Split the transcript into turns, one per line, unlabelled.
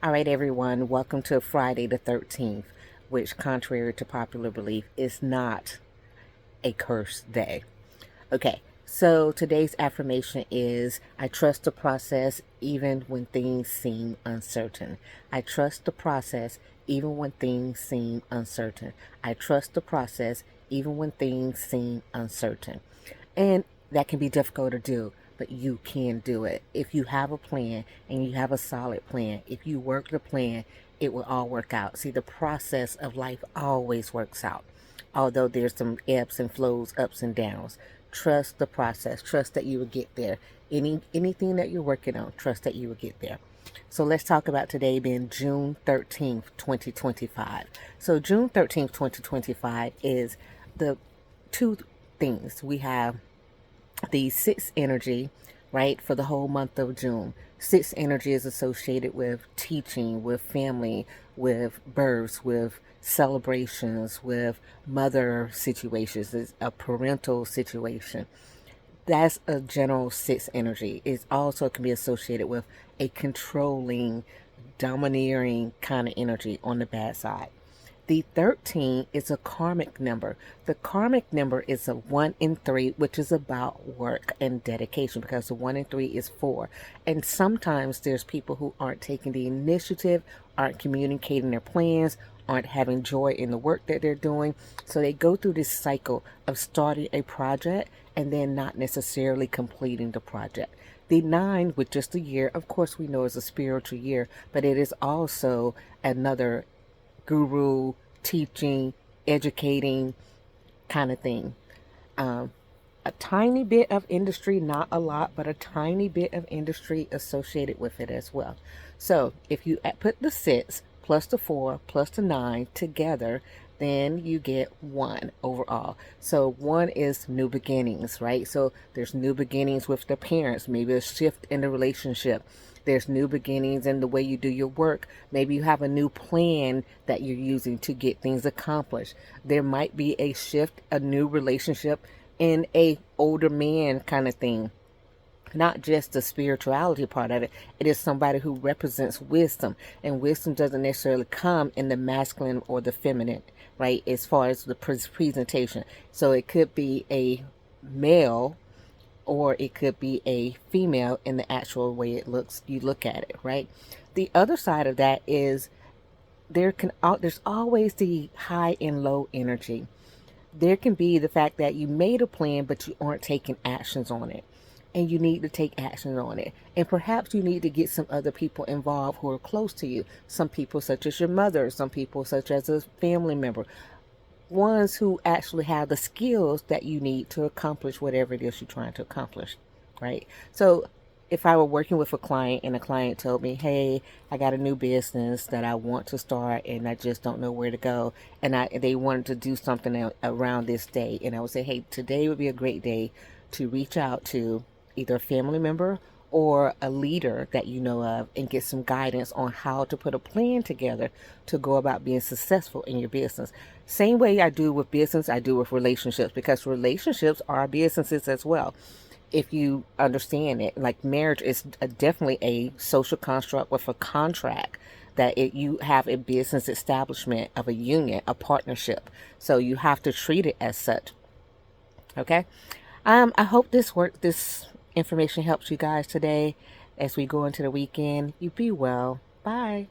All right, everyone, welcome to Friday the 13th, which, contrary to popular belief, is not a cursed day. Okay, so today's affirmation is I trust the process even when things seem uncertain. I trust the process even when things seem uncertain. I trust the process even when things seem uncertain. And that can be difficult to do, but you can do it. If you have a plan and you have a solid plan, if you work the plan, it will all work out. See, the process of life always works out, although there's some ebbs and flows, ups and downs. Trust the process. Trust that you will get there. Anything that you're working on, trust that you will get there. So let's talk about today being June 13th, 2025. So June 13th, 2025 is the two things. We have the sixth energy, right, for the whole month of June. Sixth energy is associated with teaching, with family, with births, with celebrations, with mother situations. It's a parental situation. That's a general sixth energy. It also can be associated with a controlling, domineering kind of energy on the bad side. The 13 is a karmic number. The karmic number is a 1 and 3, which is about work and dedication, because the 1 and 3 is 4. And sometimes there's people who aren't taking the initiative, aren't communicating their plans, aren't having joy in the work that they're doing. So they go through this cycle of starting a project and then not necessarily completing the project. The 9, with just a year, of course, we know is a spiritual year, but it is also another guru, teaching, educating kind of thing. A tiny bit of industry, not a lot, but a tiny bit of industry associated with it as well. So if you put the 6 plus the 4 plus the 9 together, then you get 1 overall. So 1 is new beginnings, right? So there's new beginnings with the parents, maybe a shift in the relationship. There's new beginnings in the way you do your work. Maybe you have a new plan that you're using to get things accomplished. There might be a shift, a new relationship in a older man kind of thing. Not just the spirituality part of it. It is somebody who represents wisdom, and wisdom doesn't necessarily come in the masculine or the feminine, right? As far as the presentation. So it could be a male or it could be a female in the actual way it looks, you look at it, right? The other side of that is there's always the high and low energy. There can be the fact that you made a plan but you aren't taking actions on it, and you need to take action on it, and perhaps you need to get some other people involved who are close to you, some people such as your mother, some people such as a family member, ones who actually have the skills that you need to accomplish whatever it is you're trying to accomplish, right? So if I were working with a client and a client told me, hey, I got a new business that I want to start and I just don't know where to go, and they wanted to do something around this day, and I would say, hey, today would be a great day to reach out to either a family member or a leader that you know of and get some guidance on how to put a plan together to go about being successful in your business. Same way I do with business, I do with relationships, because relationships are businesses as well. If you understand it, like marriage is definitely a social construct with a contract that you have a business establishment of a union, a partnership. So you have to treat it as such. Okay. I hope this information helps you guys today as we go into the weekend. You be well. Bye.